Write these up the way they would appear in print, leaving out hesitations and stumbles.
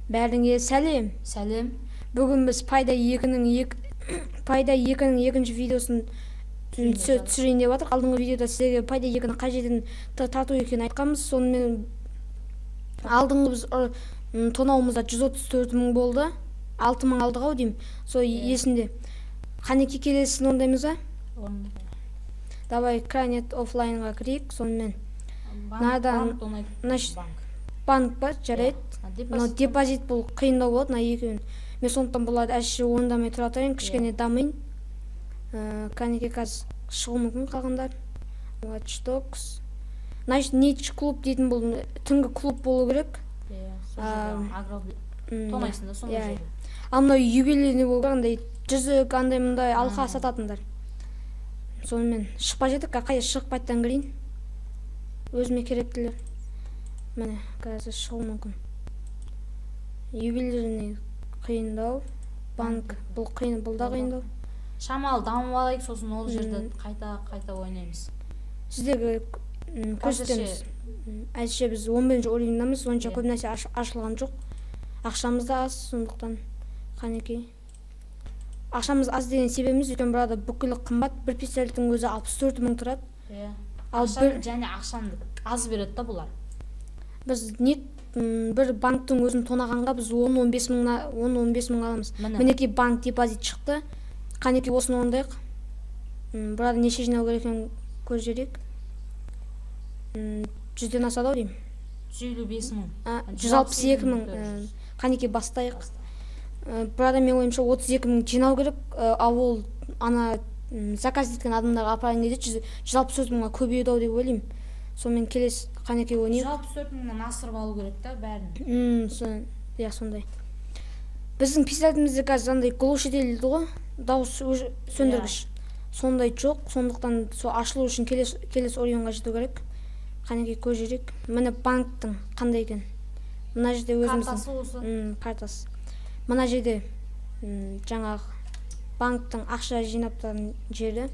Бәріңе сәлем. Сәлем. Бүгін біз пайда 2-ның екінші видеосын түсірейін деп жатыр. Алдыңғы видеода сіздерге пайда 2-ні қай жерден тарту екенін айтқанбыз. Сонымен алдыңғы біз тонауымызда 134 мың болды. 6 мың алдық ау деймін. Сол есімде. Қанеке келесін орындаймыз ба? Давай Cranet оффлайнға кірейік. Сонымен банк бар, жарайды. Депозит бұл қиындау болады, екеуін. Мен сондықтан болады әші оңдамай тұра тұрайын, кішкене дамайын. Қанеке қазір шығу мүмкін қалғандар. Watch Dogs. Нич клуб дейтін бұл түнгі клуб болу керек. Тонайсында сонда жайды. Ал мынау юбилейный болу керек, жүзік, андай мұндай алқа сататындар. Сонымен шықпа жедік, қай шықпайттан кірейін. Өзіме керектілер. Міне, қазір шығу мүмкін. Юбилейный қиындау. Банк бұл қиын, бұл да қиындау. Шамал дамып алайық, сосын ол жерді қайта ойнаймыз. Сіздерге көрсетеміз. Әзірше біз 11-ші уровеньдамыз, онша көп нәрсе ашылған жоқ. Ақшамыз да аз, сондықтан қанекей. Ақшамыз аз деген себебіміз, өйткені burada бүкілі қымбат, бір пистолеттің өзі 64 мың тұрады. Және ақшаны аз береді да бұлар. Біз бір банктың өзін тонағанға біз 10-15 мың аламыз. Мінекей банк депозит шықты. Қанекей осыны орындайық. Burada неше жинау керек екенін көрсетейік. 100-ден асады ау деймін. 155 мың. 162 мың. Қанекей бастайық. Burada мен ойымша 32 мың жинау керек. Ал ол ана заказ еткен адамдарға апарған кезде 164 мыңға көбейеді ау деп ойлаймын. Сонымен келесі қанекей ойнайық. 164 мыңнан асырып алу керек та бәрін. Сондай. Біздің пистолетімізде қазір андай глушитель ғой, дауыс сөндіргіш. Сондай жоқ, сондықтан ашылу үшін келесі орионға жету керек. Қанекей көрсетейік. Міне банктың қандай екен. Мына жерде өзіміздің картасы. Мына жерде жаңағы банктың ақша жинақтарын жері.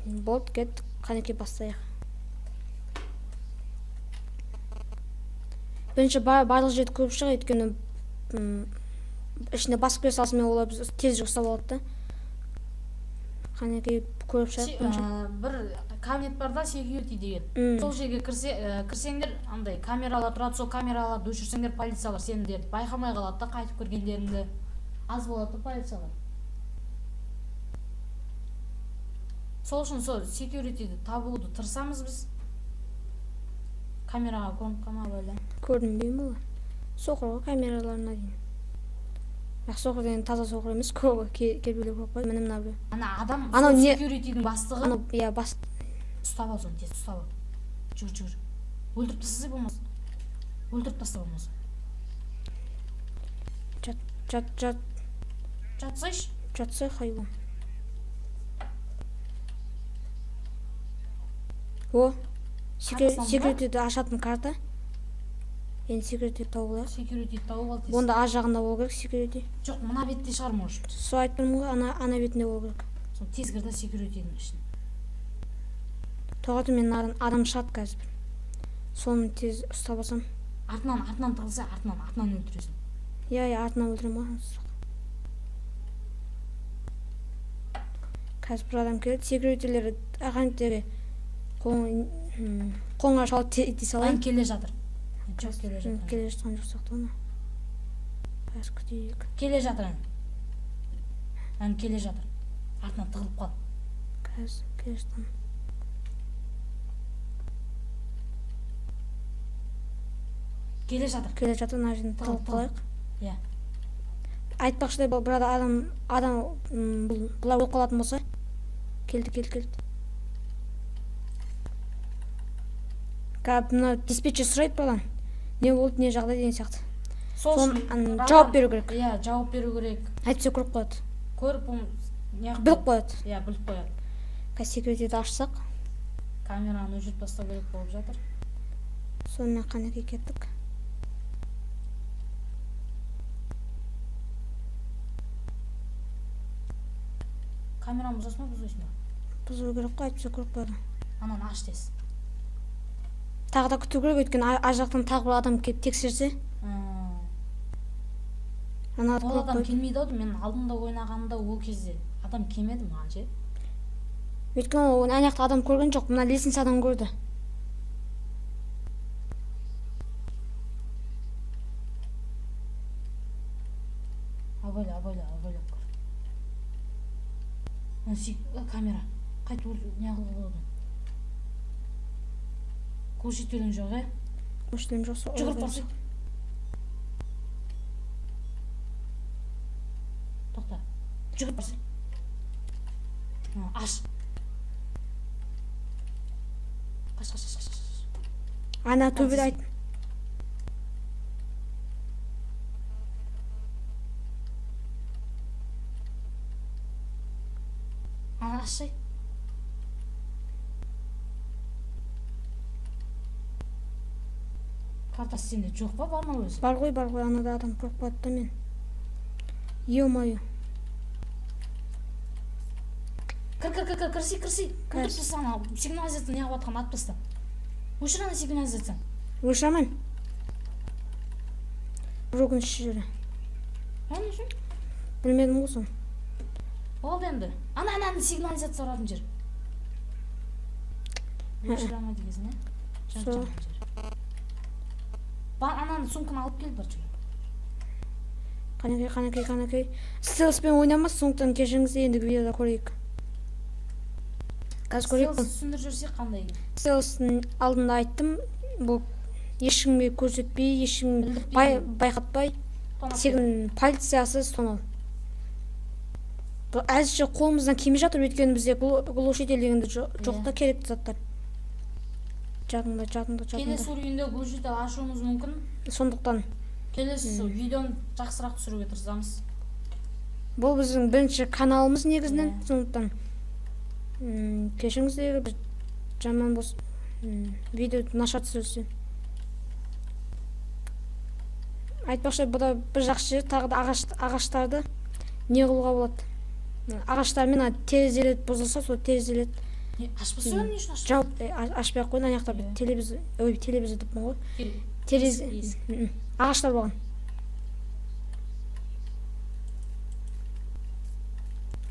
Болды, кеттік. Қанекей бастайық. Бірінші барлық жерді көріп шыға, өйткені ішінде басып кіре салысымен олар біз тез жоқсап алады. Қанекей көріп шыға. Бір кабинет бар да, security деген. Сол жерге кірсеңдер, андай камералар тұрады, сол камераларды өшірсеңдер, полициялар сендерді байқамай қалады да, қайтып кіргендеріңді. Аз болады да полициялар. Сол үшін сол security'ді табуды тырысамыз біз. Камераға көрініп қана böyle. Көрінбеймін олар. Соқырға камераларына дейін. Соқыр деген таза соқыр емес, келбеулі көп қой. Міне мына бір. Ана адам сол security'дің бастығы. Ұстап алсын, тез ұстап ал. Жүр. Өлтіріп тастаса болмас. Жатсайшы. Жатсай хайуан. О, секретті ашатын карта. Енді секретті тауып алайық. Секретті тауып ал. Онда ар жағында болу керек секретті. Жоқ, мына бетте шығар может. Сол айтып тұрмын ғой, ана бетінде болу керек. Сол тез кір да секретінің ішіне. Тоғатым мен адам шығады қазір. Соны тез ұстап алсам. Артынан тығылса, артынан өлтіресің. Артынан өлтірем ғой. Қазір бір адам келеді, секретилері ағанеттері қоңға шалып ете салайын. Келе жатыр. Жоқ, келе жатыр. Келе жатқан жоқ сақтауына. Қазір күтейік. Келе жатыр. Келе жатыр. Артынан тығылып қал. Қазір келе жатқан. Келе жатыр. Келе жатыр, мына жерден тығылып қалайық. Айтпақшыдай burada адам бұлай өліп қалатын болса. Келді. Мына диспетчер сұрайды бұдан. Не болды, не жағдай деген сияқты. Сосын жауап беру керек. Жауап беру керек. Әйтсе көріп қояды. Біліп қояды. Біліп қояды. Қазір секретті ашсақ. Камераны өшіріп тастау керек болып жатыр. Сонымен қанекей кеттік. Камераны бұзасың ба, бұзайсың ба? Бұзу керек қой, әйтпесе көріп қояды. Ананы аш тез. Тағы да күту керек, өйткені ар жақтан тағы бір адам келіп тексерсе. Ана Ол көріп адам қойды. келмейді ау, мен алдында ойнағанда ол кезде адам келмеді маған ше. Өйткені ол ана жақта адам көрген жоқ, мына лестница адам көрді. Абайлап көр. Камера. Қайтып не қылып қойдың? Глушителің жоқ, Көштем жоқ, сол жүгіріп барсың. Тоқта. Жүгіріп барсың. Аш. Қаш. Ана төбеде айт. Ашай. Картасы сенде жоқ па, бар ма өзі? Бар ғой, анада адам көріп қойды да мен. Ё-моё. Кірси. Өтіп тастан, сигнализация неғып атқан атып таста. Өшір ана сигнализацияны. Өшірамын. Бір өкініші жері. Не үшін? Білмедім ғой соны. Болды енді. Ана сигнализация ұратын жер. Өшірама дегесін, Сол. Ананы сумканы алып кел, барчы. Қанекей. Стелспен ойнамас, сондықтан кешіріңіз, ендігі видеода көрейік. Қазір көрейік. Түсіндір жүрсек қандай? Стелстың алдында айттым, бұл ешкімге көрсетпей, ешкім байқатпай, тегін полициясыз тонау. Бұл әзірше қолымыздан келмей жатыр, өйткені бізде глушитель дегенде жоқ та керекті заттар. Жадыңда. Келесі үйінде глушитель ашуымыз мүмкін. Сондықтан Келесі видеоны жақсырақ түсіруге тырысамыз. бұл біздің бірінші каналымыз негізінен, сондықтан кешіріңіздер, бір жаман болсын, видео нашар түсірсе. Айтпақшы, бұда бір жақсы жер, тағы да ағаштарды не қылуға болады. Ағаштармен терезелет бұзылса, сол терезелет Ашпаса не үшін ашпаса? жауып ашпай ақ қойын, ана жақтар телевизор деппін ғой. Ағаштар болған.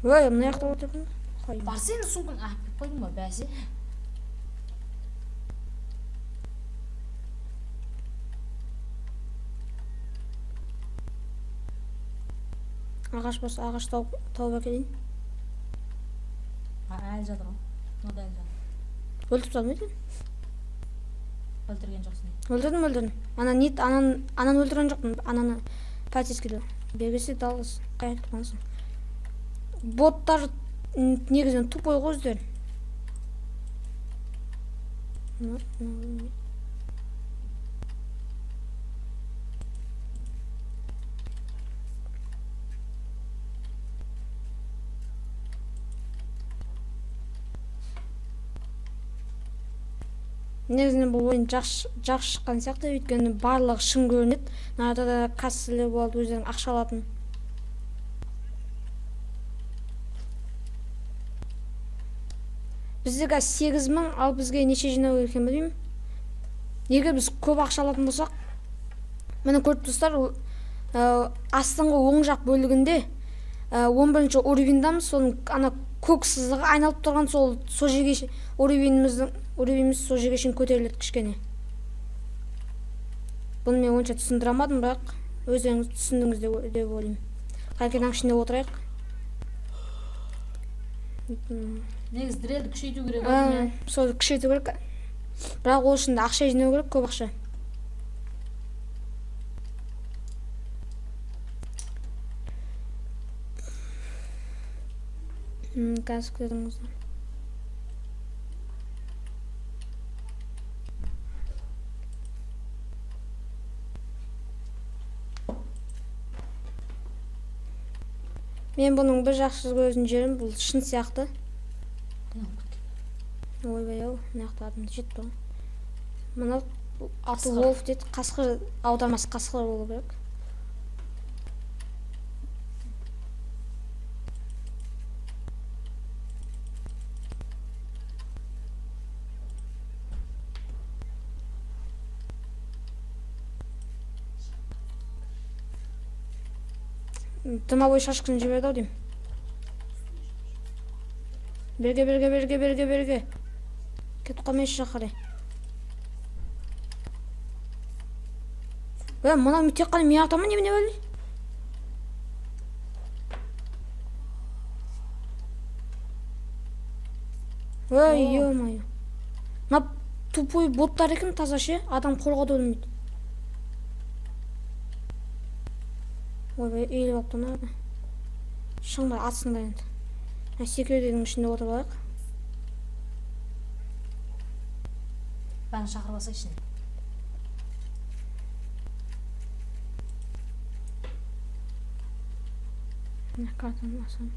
Ой, мына жақта отырдың. Барса енді сумканы алып қойдың ба, бәсе? Ағаш болса, ағаш тауып әкелейін. Әлі жатыр ғой. Мынада әлі жатыр. Өлтіріп тастадың ба екен? Өлтірген жоқсың. Өлтірдім. Ананы өлтірген жоқпын. Ананы полицейскийді бергесе далғыз қайырып тұрғансың. Боттар негізінен тупой ғой өздері. Негізінен бұл ойын жақсы шыққан сияқты, өйткені барлығы шын көрінеді. Нарада да кассалар болады, өздерің ақша алатын. Бізде қазір 8.000, ал бізге неше жинау керек екен білмеймін. Егер біз көп ақша алатын болсақ, міне көріп тұрсыздар, астыңғы оң жақ бөлігінде 11-ші уровеньдамыз, соның ана көк сызығы айналып тұрған сол жерге уровеньіміз сол жерге шейін көтеріледі кішкене. Бұны мен онша түсіндіре алмадым, бірақ өздеріңіз түсіндіңіз деп ойлаймын. Қайкенің ішінде отырайық. Негізі дрелді күшейту керек. Сол күшейту керек. Бірақ ол үшін ақша жинау керек, көп ақша. Қазір көрдіңіздер. Мен бұның бір жақсы көретін жерім, бұл шын сияқты. Ойбай-ау, мынаяқта адам жетті ғой. Мына аты Wolf дейді, қасқыр, аудармасы қасқыр болу керек. Дымовой шашкыны жіберді ау деймін. Берге. Кетіп қалмайшы жақырай. Мынау тек қана мен атамын немене өлі? Ё-моё. Мына тупой боттар екен таза ше, адам қорғауды өлмейді. Ойбай, ейліп алыпты мына. Шыңдар атсыңдар енді. Секреттердің ішінде отырып алайық. Бәрін шақырып алсайшы. Картаны асам.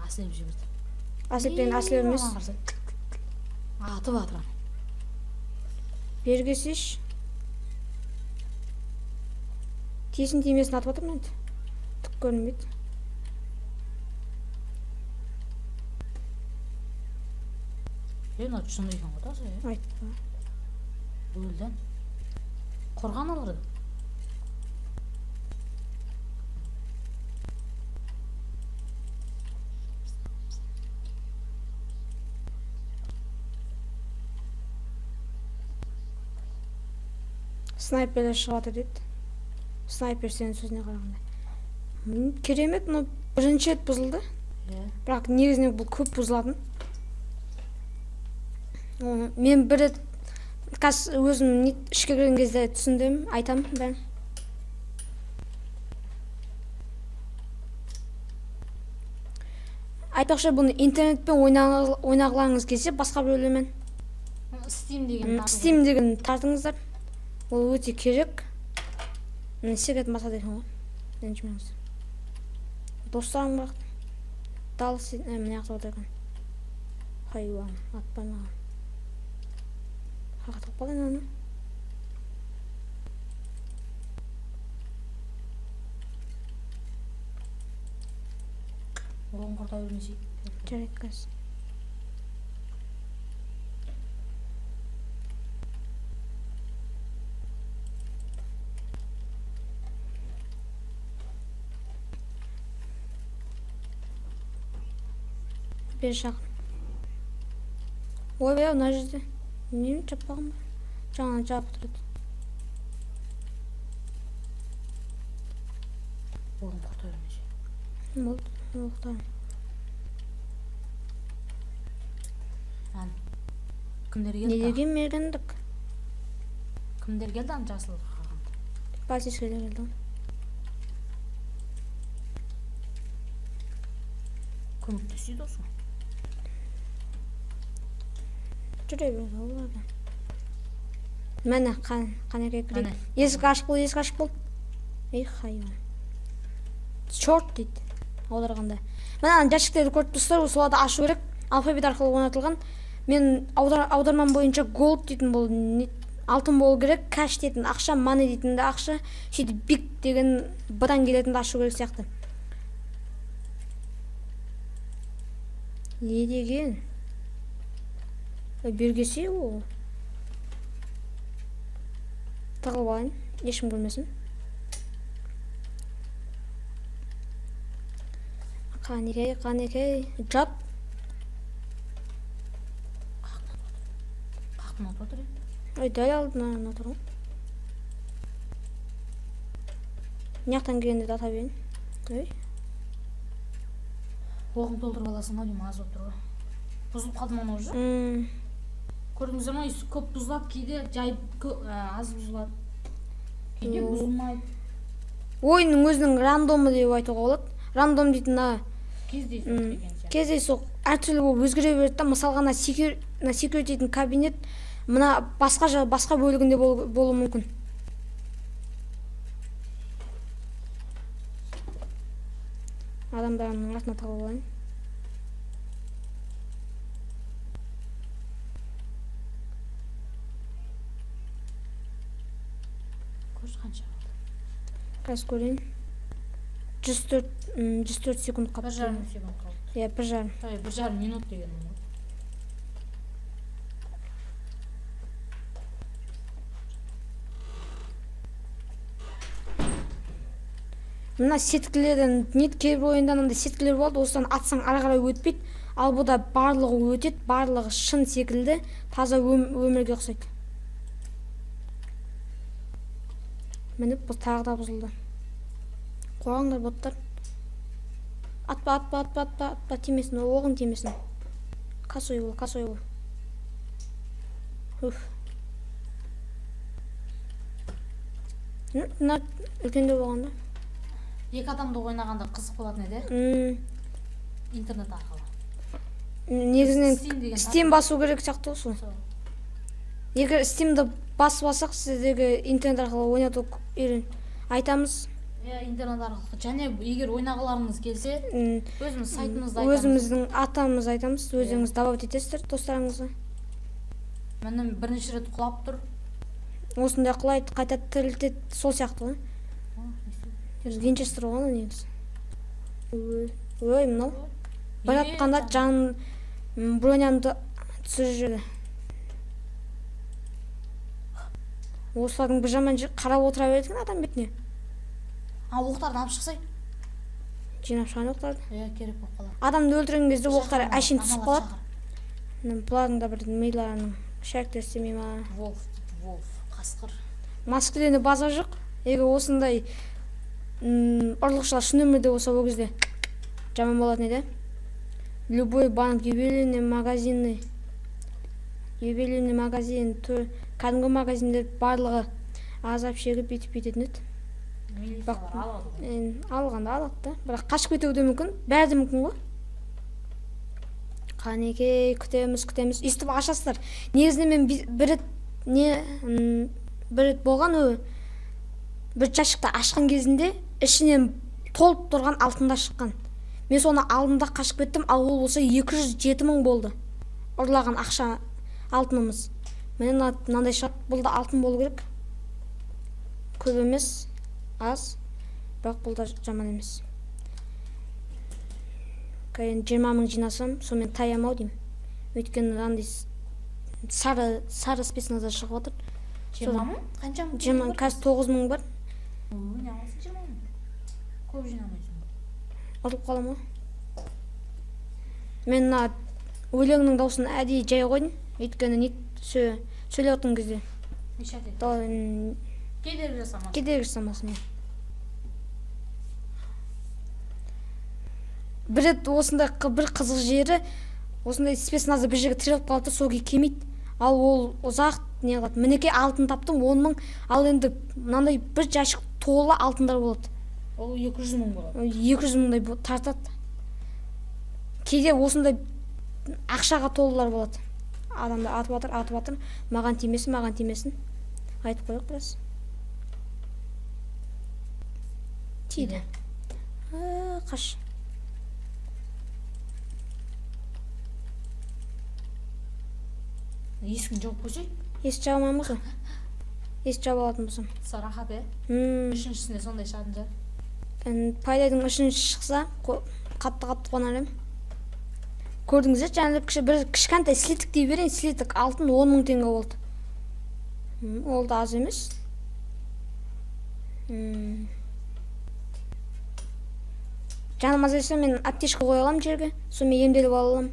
Аслеп жіберді. Аслептен аслеп емес. Атып атырған. Бергесеш. Тесін тимесін атып атырмын енді. Түк көрінбейді. Мына шын екен ғой тасы. Айтпа. Өлден. Қорған алырды. Снайперлер шығады дейді. Снайпер сенің сөзіне қарағанда. Керемет, но бірінші рет бұзылды. Бірақ негізінен бұл көп бұзылатын. Мен бір рет өзім ішке кірген кезде түсіндім, айтам бәрін. Айтпақшы бұны интернетпен ойнағыларыңыз келсе басқа біреулермен. Steam деген тартыңыздар. Ол өте керек. Секрет масада екен ғой. Ренжімеңіз. Достарым бақ. Далыс міне ақтап отырған. Хайуан, атпай маған. Қақатып қалайын оны. Оғын құрта өрмесе. Жарайды қазір. Бер жақын. Ой, мына жерде. Немен жаппағым ба? Жаңа жабып тұрады. Оғын құрта өрмесе. Болды, оқтарым. Кімдер келді? Недеген мергендік? Кімдер келді ан жасыл қағанда? Полицейскерлер келді. Көмектесейді осы? Жүре берді оларда. Мәні қанеке кірек. Есік ашық бол. Ей, хайуан. Чорт дейді. Аударғанда. Мәні жәшіктерді көріп тұстар, соларды ашу керек. Алфавит арқылы ойнатылған. Мен аударман бойынша голд дейтін бол, алтын болу керек. Кэш дейтін ақша, маны дейтін де ақша. Сөйтіп биг деген бұдан келетін ашу керек сияқты. Не деген? Бергесе ол. Тағылып алайын, ешкім көрмесін. Қанекей, жат. Қақтың отыр отыр? Ой, дәл алдына отыр ғой. Неқтан келгенде де ата берейін. Ой. Оғын толтырып аласың ау деймін, аз отыр ғой. Бұзылып қалды ма уже? Көрдіңіздер ма, көп бұзылады, кейде жайып аз бұзылады. Кейде бұзылмайды. Ойынның өзінің рандомы деп айтуға болады. Рандом дейтін кездейсоқ әртүрлі болып өзгере береді. Мысалға секрет дейтін кабинет мына басқа бөлігінде болуы мүмкін. Адамдардың артына тағып алайын. Көз қанша қалды? Қазір көрейін. 104 секунд қалды. 1,5 секунд қалды. Иә, 1,5. 1,5 минут деген. мына сеткілерден нет, кейбір ойында андай сеткілер болады, осыдан атсаң ары қарай өтпейді, ал бұда барлығы өтеді, барлығы шын секілді, таза өмірге ұқсайды. Міне бұл тағы да бұзылды. Қоғаңдар боттар. Атпа, тимесін, оғын тимесін. Касой бол. Мына үлкенде болғанда. Екі адамды ойнағанда қызық болатын еді. Интернет арқылы. Негізінен Steam басу керек сияқты осы. Егер Steam'ді басып алсақ, сіздегі интернет арқылы ойнату айтамыз. Интернет арқылы. Және егер ойнағыларыңыз келсе, өзіміз сайтымызды айтамыз. Өзіміздің атамыз айтамыз, өзіңіз добавить етесіздер достарыңызға. Мені бірнеше рет құлап тұр. Осындай құлайды, қайта тірілтеді, сол сияқты ғой. Винчестер оған негізі. Ой, мынау. Бір атқанда жан бронямды түсіріп жүрді. Осылардың бір жаман қарап отыра береді адам бетіне. Оқтарды алып шықсай? Жинап шыған оқтарды? Керек болып қалады. Адамды өлтірген кезде оқтары әшейін түсіп қалады. Бұлардың да бір миларының шәріктер істемей ма? Волф, қасқыр. Маскүнемді база жоқ. Егер осындай ұрлықшылар шын өмірде болса, ол кезде жаман болатын еді. Любой банк, ювелирный магазин, кәдімгі магазиндер барлығы азап шегіп бүйтіп еді. Алғанда алады да, бірақ қашып кетуі де мүмкін, бәрі де мүмкін ғой. Қанекей, күтеміз. Өйстіп ашасыздар. Негізінен мен бір рет болған өй, бір жәшікті ашқан кезінде ішінен толып тұрған алтында шыққан. Мен соны алдында қашып кеттім, ал ол болса 207 мың болды. Ұрлаған ақша алтынымыз. Мен мынандай шығады, бұл да алтын болу керек. Көп емес, аз, бірақ бұл да жаман емес. Кейін 20 мың жинасам, сонымен таямау деймін. Өйткені андай сары спецназа шығып отыр. 20 мың? Қанша мың? Қазір 9 мың бар. Не аласың 20 мың? Көп жинамайсың. Ұрып қалам ғой. Мен өлеңнің дауысын әдейі жай қойдым. Өйткені сөйлеп отырған кезде. Кедергі жасамасын. Бір рет осындай бір қызық жері, осындай спецназа бір жерге тіреліп қалды, сол келмейді. Ал ол ұзақ не қылады. Мінекей алтын таптым, 10 мың, ал енді мынандай бір жәшік толы алтындар болады. Ол 200 мың болады. 200 мыңдай тартады. Кейде осындай ақшаға толылар болады. Адамдар атып атыр. Маған тимесін. Айтып қойық біраз. Тиді. Қаш. Есігін жауып қойсай? Есік жабылмаймыз ғой. Есік жабып алатын болсам. Рахат, үшіншісінде сондай шығатын жар. Пайдайдың үшінші шықса, қатты қонар ем. Көрдіңіз, жаңағы бір кішкентай слитік дей берейін, слитік алтын 10 мың теңге болды. Ол да аз емес. Жаным азайса, мен аптешка қоя алам жерге, сонымен емделіп алам.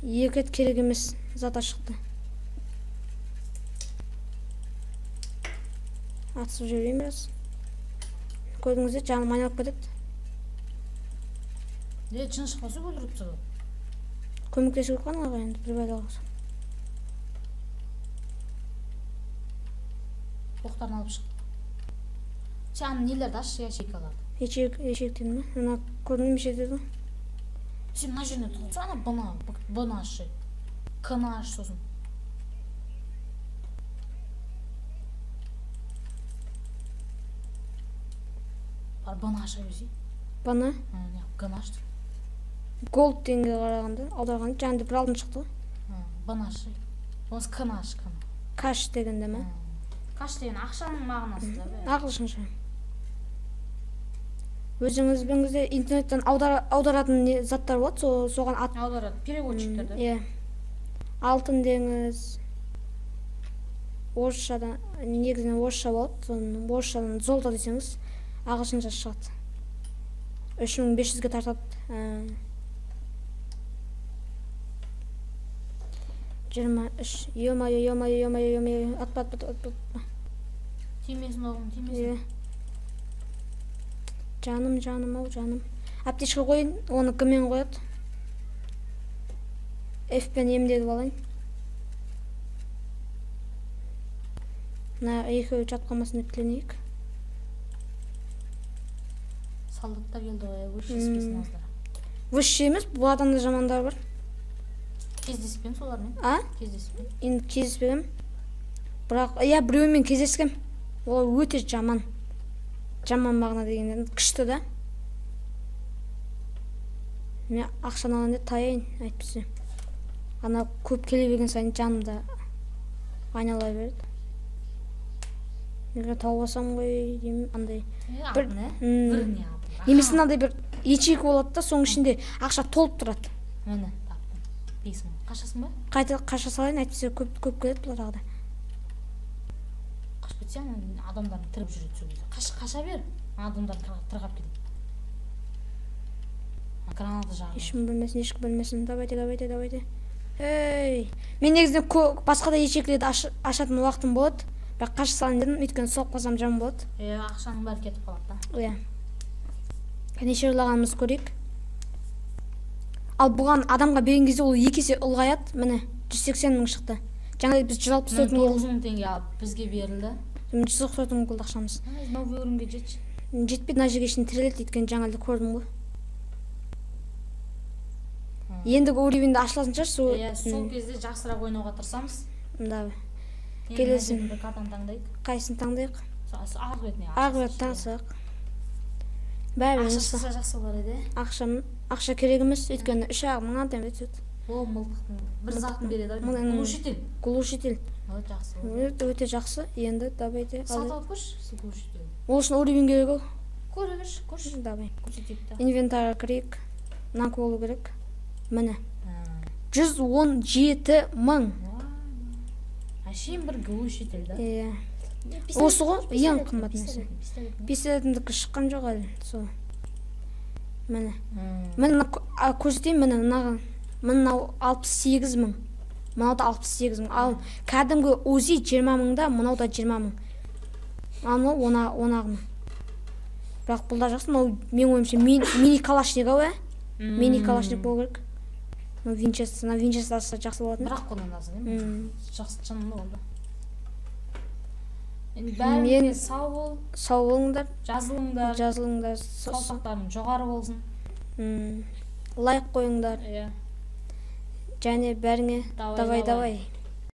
2 рет керек емес, зата шықты. Атысып жүрейін біраз. Көрдіңіз, жаным айналып кетеді. Жын шықпасы өлдіріп тұр. Көмектесу керек қана енді бір бәле қалса. Оқтарын алып шық. Сен нелерді ашшы, ячейкаларды? Ячейктен ме? Ана көрдіңіз ме жетеді? Сен мына жеріне тұғылса, ана бұны ашшы. Кыны аш сосын. Бар бұны аша берсей. Бұны? Кыны ашты. Голд теңге қарағанда, аударғанда жаңында бір алтын шықты ғой. Бұны ашшы. Осы кыны аш, кыны. Каш дегенде ме? Каш деген ақшаның мағынасы да. Ағылшынша. Өзіңіз біліңізде интернеттен аударатын заттар болады, соған аударады, переводчиктер да. Алтын деңіз. Орысшадан, негізінен орысша болады, орысшадан золото десеңіз, ағылшынша шығады. 3500-ге тартады. 23. Ё-моё. Атпа. Тимесін оғым, тимесін. Жаным. Аптечка қойын, оны кіммен қояды? F-пен емдетіп алайын. Мына екеуі жатқанмасын епленейік. Солдаттар келді ғой, высший еспесін аздар. Высший емес, бұладан да жамандар бар. Кездеспен солармен? Кездеспен. Енді кездеспегем. Бірақ, біреумен кездескем. Ол өте жаман. Жаман мағына дегенде күшті да. Мен ақшаны алғанда таяйын, айтпесе. Ана көп келе берген сайын жанымда айнала береді. Неге тауып алсам ғой деймін, андай. Біріне алдым. Немесе мынандай бір ячейка болады да, соның ішінде ақша толып тұрады. Міне, таптым. 5 мың. Қашасың ба? Қайта қаша салайын, айтпесе көп келеді бұлар ағыда. Қашып кетсең, адамдарын тіріп жүреді сол кезде. Қаша бер, адамдарын тырғап кетеді. Граната жағын. Ешкім білмесін. Давайте. Мен негізінен басқада ячейкалерді ашатын уақытым болады. Бірақ қаша салайын дедім, өйткені соғып қалсам жаман болады. Ақшаның бәрі кетіп қалады да. Неше ұрлағанымыз көрейік. Ал бұған адамға берген кезде ол 2 есе ұлғаяды. Міне 180 мың шықты. Жаңа біз 164 мың 9 мың теңге алып бізге берілді. 164 мың болды ақшамыз. Новый өрімге жетші. Жетпейді, мына жерге шейін тіреледі, өйткені жаңа көрдім ғой. Ендігі уровеньді ашылатын шығар. Сол кезде жақсырақ ойнауға тырысамыз. Келесін. Картаны таңдайық. Қайсын таңдайық? Ақ бетіне. Ақ бет таңсақ. Бәрі Ақшасы жақсы бар еді. Ақша керек емес, өйткені 3 мың теңге түседі. Ол мылтықтың бір затын береді. Глушитель. Өте жақсы. Енді давайте. Сатып алып көрші, глушитель. Ол үшін уровень керек ол. Көрші. Давай. Инвентарға кірейік. Мына болу керек. Міне. 117 мың. Әшейін бір глушитель да. Осы ғой, ең қымбат нәрсе. Пистолетімдікі шыққан жоқ әлі. Міне. Міне көрсетейін, міне 68 мың. Мынау да 68 мың. Ал кәдімгі УЗИ 20 мыңда, мынау да 20 мың. Ал мынау 10 мың. Бірақ бұл да жақсы, мынау мен ойымша мини калашник ау, мини калашник болу керек. Винчестер жақсы болатын. Бірақ қолданасың, жақсы жанымды болды. Бәріне сау болыңдар, жазылыңдар, саусақтарың жоғары болсын, лайк қойыңдар, және бәріңе давай.